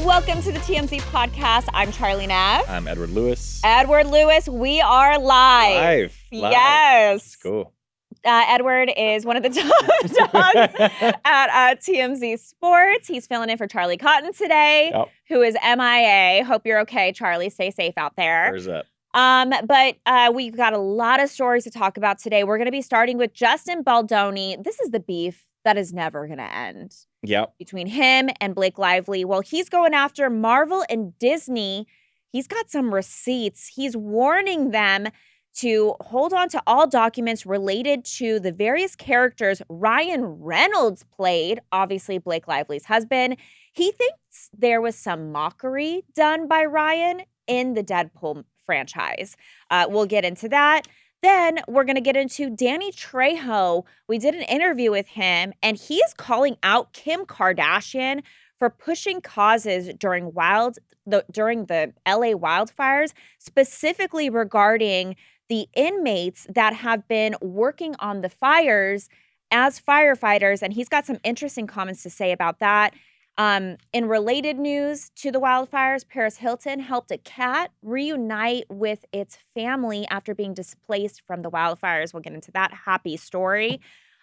Welcome to the TMZ podcast. I'm Charlie Neff. I'm Edward Lewis. Edward Lewis, we are live. Live. Yes. That's cool. Edward is one of the top dogs at TMZ Sports. He's filling in for Charlie Cotton today, who is MIA. Hope you're okay, Charlie. Stay safe out there. Where's that? But we've got a lot of stories to talk about today. We're going to be starting with Justin Baldoni. This is the beef that is never going to end. Yep. Between him and Blake Lively. Well, he's going after Marvel and Disney. He's got some receipts. He's warning them to hold on to all documents related to the various characters Ryan Reynolds played, obviously Blake Lively's husband. He thinks there was some mockery done by Ryan in the Deadpool franchise. We'll get into that. Then we're going to get into Danny Trejo. We did an interview with him, and he is calling out Kim Kardashian for pushing causes during the LA wildfires, specifically regarding the inmates that have been working on the fires as firefighters. And he's got some interesting comments to say about that. In related news to the wildfires, Paris Hilton helped a cat reunite with its family after being displaced from the wildfires. We'll get into that happy story.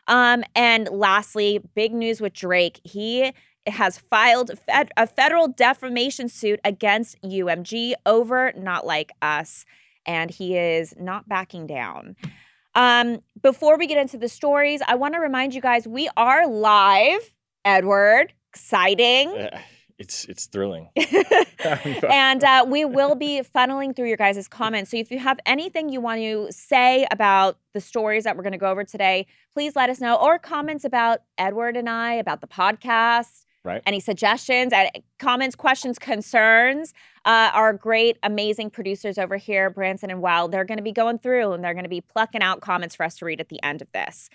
And lastly, big news with Drake. He has filed a federal defamation suit against UMG over Not Like Us, and he is not backing down. Before we get into the stories, I want to remind you guys, we are live, Edward. Exciting. It's thrilling. And we will be funneling through your guys' comments. So if you have anything you want to say about the stories that we're going to go over today, please let us know. Or comments about Edward and I, about the podcast. Right. Any suggestions, comments, questions, concerns. Our great, amazing producers over here, Branson and Wild, they're going to be going through and they're going to be plucking out comments for us to read at the end of this.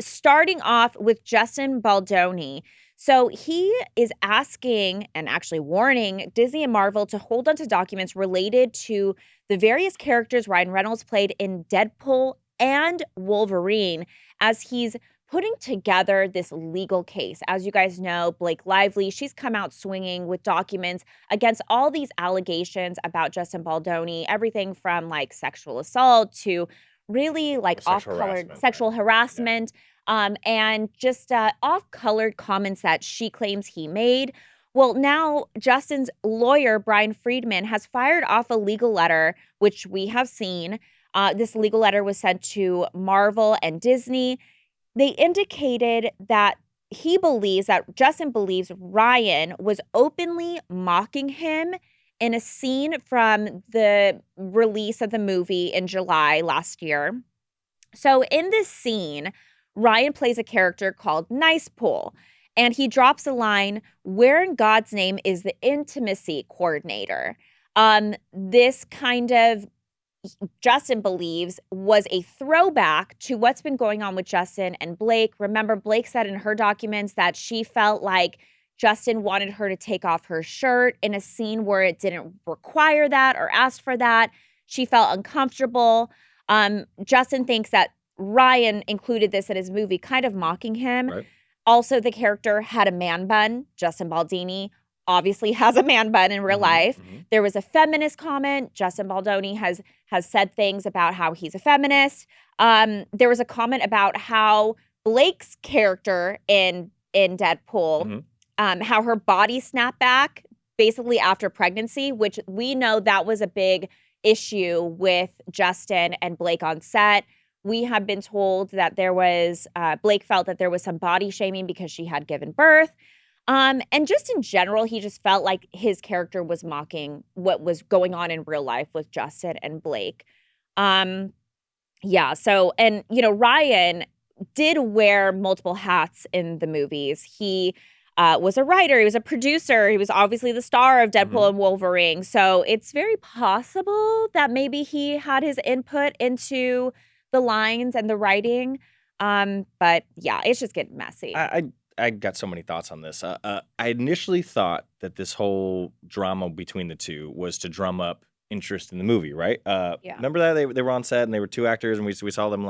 Starting off with Justin Baldoni. So he is asking and actually warning Disney and Marvel to hold on to documents related to the various characters Ryan Reynolds played in Deadpool and Wolverine as he's putting together this legal case. As you guys know, Blake Lively, she's come out swinging with documents against all these allegations about Justin Baldoni, everything from like sexual assault to really like off-colored sexual harassment. And just off-colored comments that she claims he made. Well, now Justin's lawyer, Brian Friedman, has fired off a legal letter, which we have seen. This legal letter was sent to Marvel and Disney. They indicated that Justin believes Ryan was openly mocking him in a scene from the release of the movie in July last year. So in this scene, Ryan plays a character called Nice Pool, and he drops a line, "Where in God's name is the intimacy coordinator?" This kind of, Justin believes, was a throwback to what's been going on with Justin and Blake. Remember, Blake said in her documents that she felt like Justin wanted her to take off her shirt in a scene where it didn't require that or ask for that. She felt uncomfortable. Justin thinks that Ryan included this in his movie, kind of mocking him. Right. Also, the character had a man bun. Justin Baldoni obviously has a man bun in real life. Mm-hmm. There was a feminist comment. Justin Baldoni has said things about how he's a feminist. There was a comment about how Blake's character in Deadpool, how her body snapped back basically after pregnancy, which we know that was a big issue with Justin and Blake on set. We have been told that there was, Blake felt that there was some body shaming because she had given birth. And just in general, he just felt like his character was mocking what was going on in real life with Justin and Blake. So, and, Ryan did wear multiple hats in the movies. He was a writer, he was a producer, he was obviously the star of Deadpool and Wolverine. So it's very possible that maybe he had his input into the lines and the writing. But yeah, it's just getting messy. I got so many thoughts on this. I initially thought that this whole drama between the two was to drum up interest in the movie, right? Remember that they were on set and they were two actors and we saw them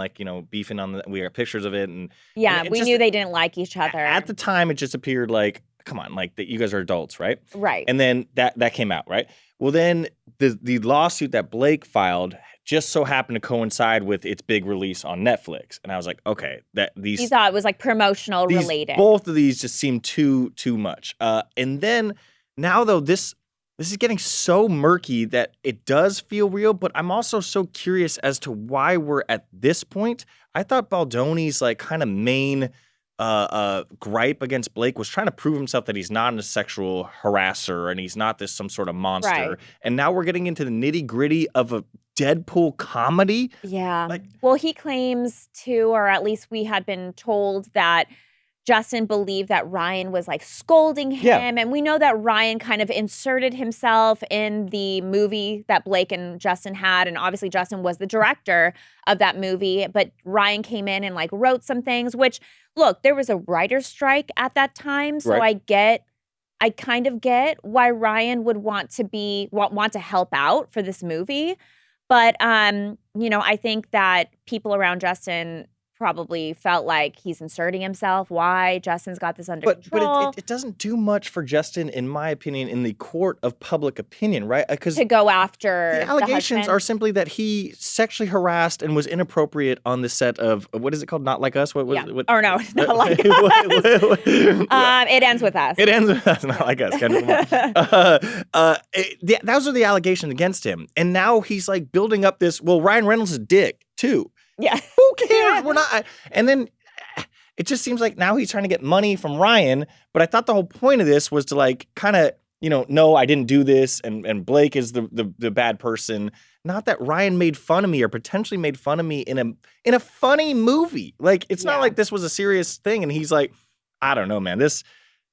beefing on we got pictures of it and we knew they didn't like each other. At the time, it just appeared like come on, like that you guys are adults, right? Right. And then that came out, right? Well, then the lawsuit that Blake filed just so happened to coincide with its big release on Netflix. And I was like, okay, you thought it was like promotional related. Both of these just seem too much. And then now though, this is getting so murky that it does feel real, but I'm also so curious as to why we're at this point. I thought Baldoni's like kind of main gripe against Blake was trying to prove himself that he's not a sexual harasser and he's not some sort of monster. Right. And now we're getting into the nitty-gritty of a Deadpool comedy. Yeah. Well, he claims to, or at least we had been told that Justin believed that Ryan was like scolding him. Yeah. And we know that Ryan kind of inserted himself in the movie that Blake and Justin had. And obviously Justin was the director of that movie. But Ryan came in and like wrote some things, which, look, there was a writer's strike at that time. So right. I kind of get why Ryan would want to help out for this movie. But, I think that people around Justin probably felt like he's inserting himself. Why? Justin's got this under control. But it doesn't do much for Justin, in my opinion, in the court of public opinion, right? Because to go after the allegations are simply that he sexually harassed and was inappropriate on the set of, what is it called? Not Like Us? What? Or no, Not Like Us. It ends with us. It ends with us, Not Like Us. Those are the allegations against him. And now he's like building up this, Ryan Reynolds is a dick too. Yeah. Who cares? We're not. And then it just seems like now he's trying to get money from Ryan. But I thought the whole point of this was to like kind of, no, I didn't do this. And Blake is the bad person. Not that Ryan made fun of me or potentially made fun of me in a funny movie. Like, it's not like this was a serious thing. And he's like, I don't know, man.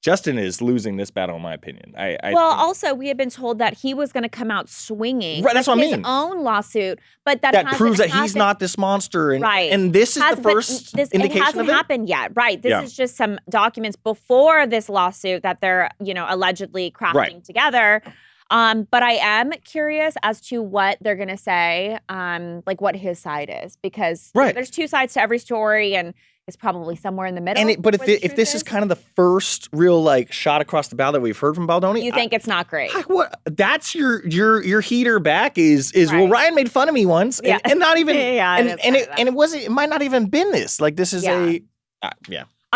Justin is losing this battle, in my opinion. Also, we had been told that he was going to come out swinging. Right, that's what I mean. His own lawsuit, but that proves that he's not this monster. And, right. And this is the first indication of it. It hasn't happened yet. Right. This is just some documents before this lawsuit that they're, allegedly crafting together. But I am curious as to what they're going to say, like what his side is, because there's two sides to every story, and it's probably somewhere in the middle. But if this is kind of the first real like shot across the bow that we've heard from Baldoni, you think it's not great. That's your heater back is right. Ryan made fun of me once and not even it might not even been this. Like this is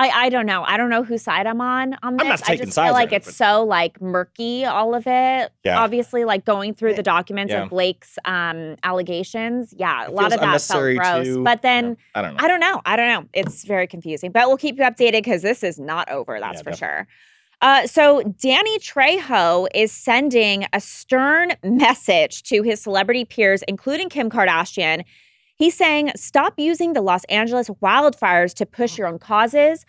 I don't know. I don't know whose side I'm on this. I'm not taking I just sides feel like it's so like murky, all of it. Yeah. Obviously, like going through the documents of Blake's allegations. Yeah, a lot of that felt gross. Too. But then I don't know. It's very confusing. But we'll keep you updated because this is not over. That's for sure. So Danny Trejo is sending a stern message to his celebrity peers, including Kim Kardashian. He's saying, stop using the Los Angeles wildfires to push your own causes.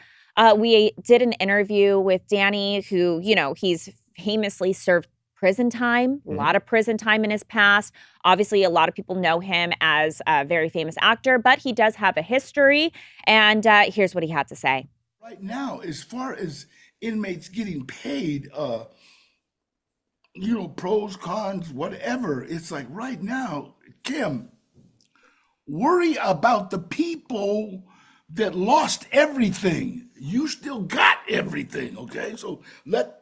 We did an interview with Danny, who, he's famously served prison time, a lot of prison time in his past. Obviously, a lot of people know him as a very famous actor, but he does have a history. And here's what he had to say. Right now, as far as inmates getting paid, pros, cons, whatever, it's like right now, Kim, worry about the people that lost everything. You still got everything, okay? So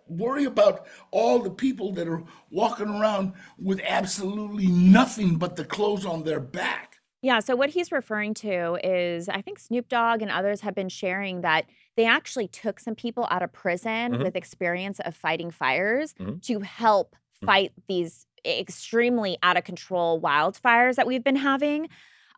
worry about all the people that are walking around with absolutely nothing but the clothes on their back. Yeah, so what he's referring to is, I think Snoop Dogg and others have been sharing that they actually took some people out of prison with experience of fighting fires to help fight these extremely out of control wildfires that we've been having.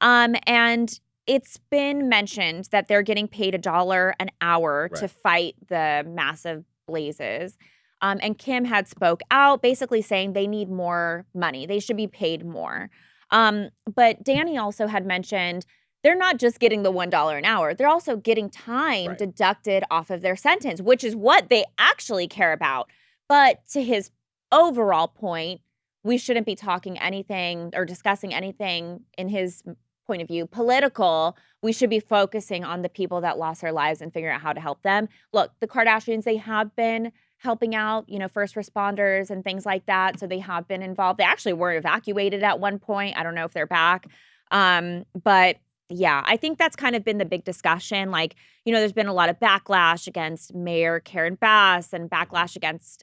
And it's been mentioned that they're getting paid $1 an hour to fight the massive blazes. And Kim had spoke out basically saying they need more money. They should be paid more. But Danny also had mentioned they're not just getting the $1 an hour. They're also getting time deducted off of their sentence, which is what they actually care about. But to his overall point, we shouldn't be talking anything or discussing anything in his point of view political. We should be focusing on the people that lost their lives and figuring out how to help them. Look, the Kardashians, they have been helping out, first responders and things like that. So they have been involved. They actually were evacuated at one point. I don't know if they're back. But Yeah, I think that's kind of been the big discussion. Like, there's been a lot of backlash against Mayor Karen Bass and backlash against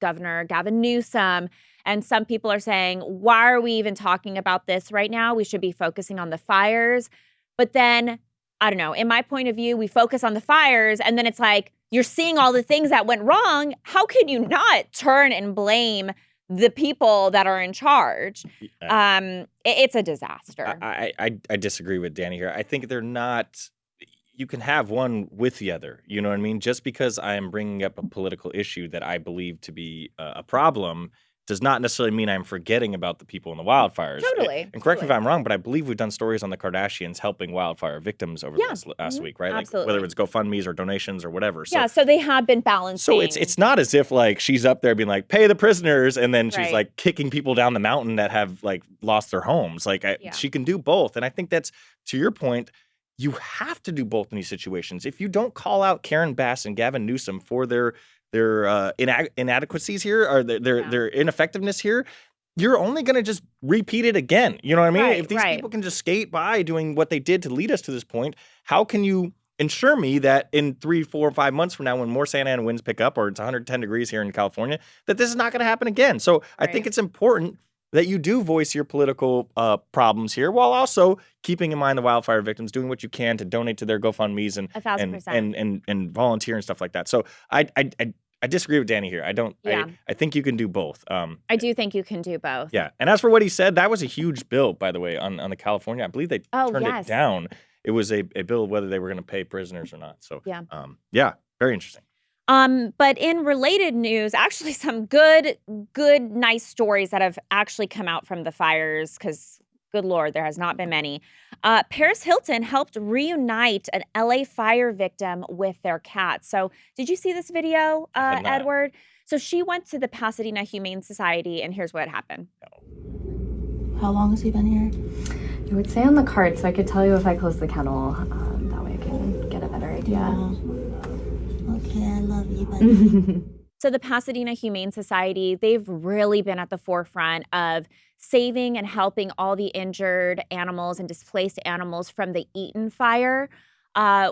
Governor Gavin Newsom. And some people are saying, why are we even talking about this right now? We should be focusing on the fires. But then, I don't know, in my point of view, we focus on the fires and then it's like, you're seeing all the things that went wrong. How can you not turn and blame the people that are in charge? It's a disaster. I disagree with Danny here. I think they're not. You can have one with the other. You know what I mean? Just because I am bringing up a political issue that I believe to be a problem does not necessarily mean I'm forgetting about the people in the wildfires. Totally. And correct me if I'm wrong, but I believe we've done stories on the Kardashians helping wildfire victims over this last week, right? Absolutely. Like whether it's GoFundMe's or donations or whatever. So, so they have been balancing. So it's not as if like she's up there being like, pay the prisoners, and then she's like kicking people down the mountain that have like lost their homes. Like she can do both. And I think that's, to your point, you have to do both in these situations. If you don't call out Karen Bass and Gavin Newsom for their inadequacies here or their ineffectiveness here, you're only going to just repeat it again. You know what I mean? If these people can just skate by doing what they did to lead us to this point, how can you ensure me that in 3, 4, 5 months from now, when more Santa Ana winds pick up or it's 110 degrees here in California, that this is not going to happen again? So I think it's important that you do voice your political problems here while also keeping in mind the wildfire victims, doing what you can to donate to their GoFundMe's and 1,000%. and volunteer and stuff like that. So I disagree with Danny here. I don't. Yeah. I think you can do both. I do think you can do both. Yeah. And as for what he said, that was a huge bill, by the way, on the California. I believe they turned it down. It was a bill whether they were going to pay prisoners or not. So very interesting. But in related news, actually some good, nice stories that have actually come out from the fires, because good Lord, there has not been many. Paris Hilton helped reunite an LA fire victim with their cat. So did you see this video, Edward? So she went to the Pasadena Humane Society, and here's what happened. How long has he been here? You would say on the card, so I could tell you if I close the kennel. That way I can get a better idea. Yeah. Okay, I love you, buddy. So the Pasadena Humane Society, they've really been at the forefront of saving and helping all the injured animals and displaced animals from the Eaton fire,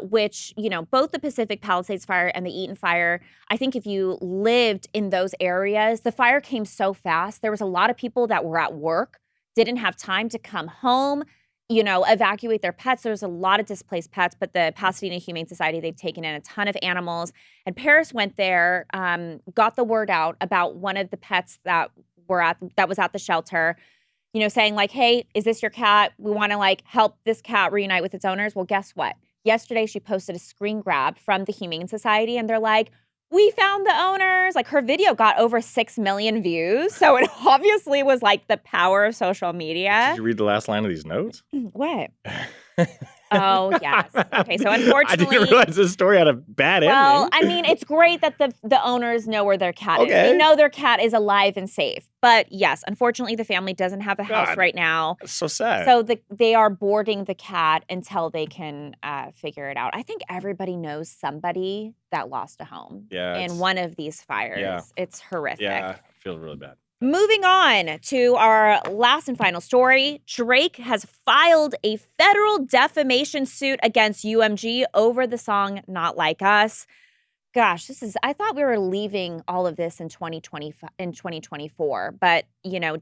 which, both the Pacific Palisades fire and the Eaton fire, I think if you lived in those areas, the fire came so fast. There was a lot of people that were at work, didn't have time to come home, evacuate their pets. There's a lot of displaced pets, but the Pasadena Humane Society, they've taken in a ton of animals. And Paris went there, got the word out about one of the pets that was at the shelter, saying like, hey, is this your cat? We want to help this cat reunite with its owners. Well, guess what? Yesterday, she posted a screen grab from the Humane Society, and they're like, we found the owners. Her video got over 6 million views. So it obviously was the power of social media. Did you read the last line of these notes? What? Oh, yes. Okay, so unfortunately... I didn't realize this story had a bad ending. Well, I mean, it's great that the owners know where their cat is. They know their cat is alive and safe. But yes, unfortunately, the family doesn't have a house right now. That's so sad. So they are boarding the cat until they can figure it out. I think everybody knows somebody that lost a home in one of these fires. Yeah. It's horrific. Yeah, I feel really bad. Moving on to our last and final story, Drake has filed a federal defamation suit against UMG over the song Not Like Us. Gosh, I thought we were leaving all of this in 2024, but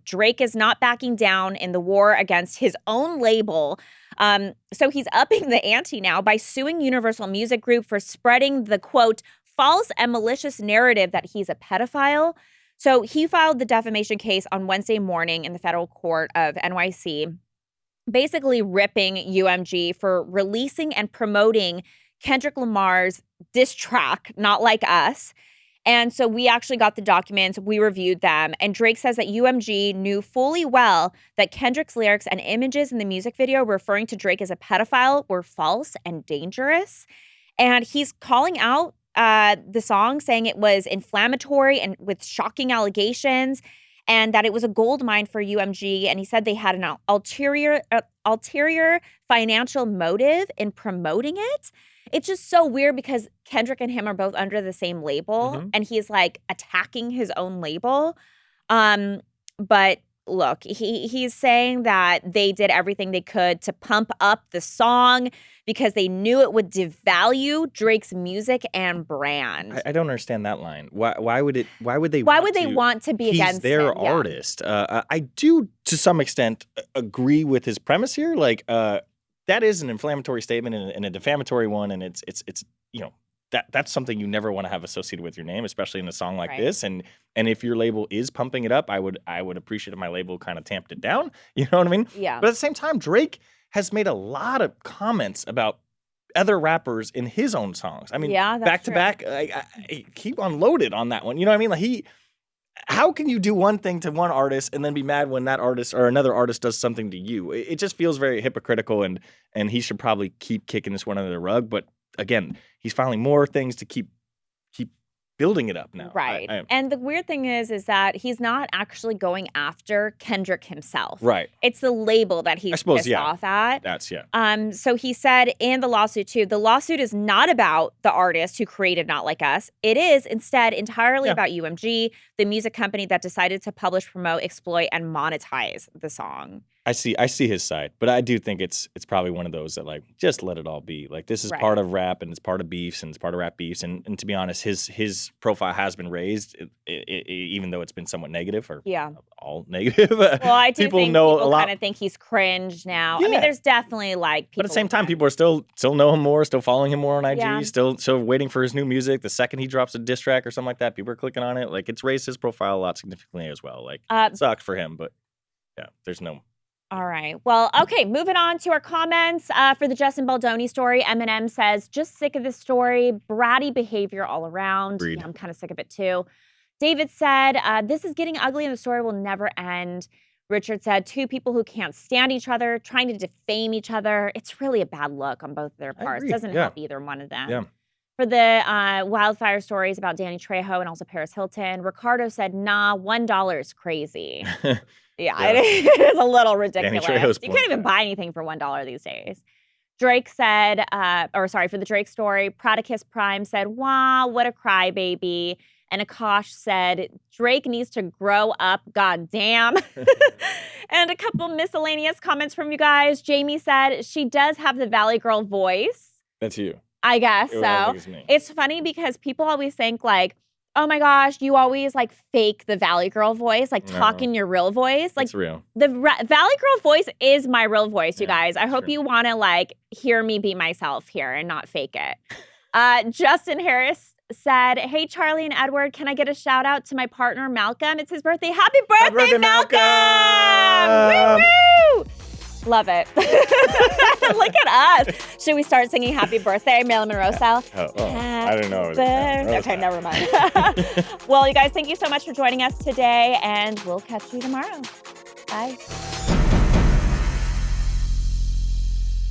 Drake is not backing down in the war against his own label. So he's upping the ante now by suing Universal Music Group for spreading the, quote, false and malicious narrative that he's a pedophile. So he filed the defamation case on Wednesday morning in the federal court of NYC, basically ripping UMG for releasing and promoting Kendrick Lamar's diss track, Not Like Us. And so we actually got the documents, we reviewed them, and Drake says that UMG knew fully well that Kendrick's lyrics and images in the music video referring to Drake as a pedophile were false and dangerous. And he's calling out the song, saying it was inflammatory and with shocking allegations, and that it was a gold mine for UMG. And he said they had an ulterior financial motive in promoting it. It's just so weird because Kendrick and him are both under the same label, and he's attacking his own label. But look, he's saying that they did everything they could to pump up the song because they knew it would devalue Drake's music and brand. I don't understand that line. Why would they want to be against He's their him? Yeah. artist. I do, to some extent, agree with his premise here. Like, that is an inflammatory statement and a defamatory one, and it's that's something you never want to have associated with your name, especially in a song like this. And if your label is pumping it up, I would appreciate if my label kind of tamped it down. You know what I mean? Yeah. But at the same time, Drake has made a lot of comments about other rappers in his own songs. I mean, back to back, I keep unloaded on that one. You know what I mean? Like how can you do one thing to one artist and then be mad when that artist or another artist does something to you? It just feels very hypocritical, and he should probably keep kicking this one under the rug. But again, he's filing more things to keep building it up now. Right. And the weird thing is that he's not actually going after Kendrick himself. Right. It's the label that he's pissed off at. That's So he said in the lawsuit too, the lawsuit is not about the artist who created Not Like Us. It is instead entirely about UMG, the music company that decided to publish, promote, exploit, and monetize the song. I see his side, but I do think it's probably one of those that like just let it all be. Like this is part of rap, and it's part of beefs, and it's part of rap beefs. And to be honest, his profile has been raised, even though it's been somewhat negative or all negative. Well, I do people think know people a lot. Kind of think he's cringe now. I mean, there's definitely like people. But at the same time, people are still know him more, still following him more on IG, Yeah. still waiting for his new music. The second he drops a diss track or something like that, people are clicking on it. Like it's raised his profile a lot significantly as well. Like sucked for him, but there's no. All right. Well, okay, moving on to our comments for the Justin Baldoni story. Eminem says, just sick of this story. Bratty behavior all around. Agreed. Yeah, I'm kind of sick of it too. David said, this is getting ugly and the story will never end. Richard said, two people who can't stand each other, trying to defame each other. It's really a bad look on both of their parts. Doesn't help either one of them. Yeah. For the wildfire stories about Danny Trejo and also Paris Hilton, Ricardo said, nah, $1 is crazy. Yeah, it is a little ridiculous. You can't even buy anything for $1 these days. Drake said, for the Drake story, Prodicus Prime said, wow, what a crybaby. And Akash said, Drake needs to grow up, goddamn. And a couple miscellaneous comments from you guys. Jamie said, she does have the Valley Girl voice. That's you. I guess I so. think it's me. It's funny because people always think like, oh my gosh, you always like fake the Valley Girl voice, like talk in your real voice. Like it's real. The Valley Girl voice is my real voice, you guys. I hope you want to like hear me be myself here and not fake it. Justin Harris said, hey, Charlie and Edward, can I get a shout out to my partner, Malcolm? It's his birthday. Happy birthday, Malcolm! Woo-woo! Love it. Look at us. Should we start singing Happy Birthday, Marilyn Monroe style? I don't know. Okay, never mind. Well, you guys, thank you so much for joining us today, and we'll catch you tomorrow. Bye.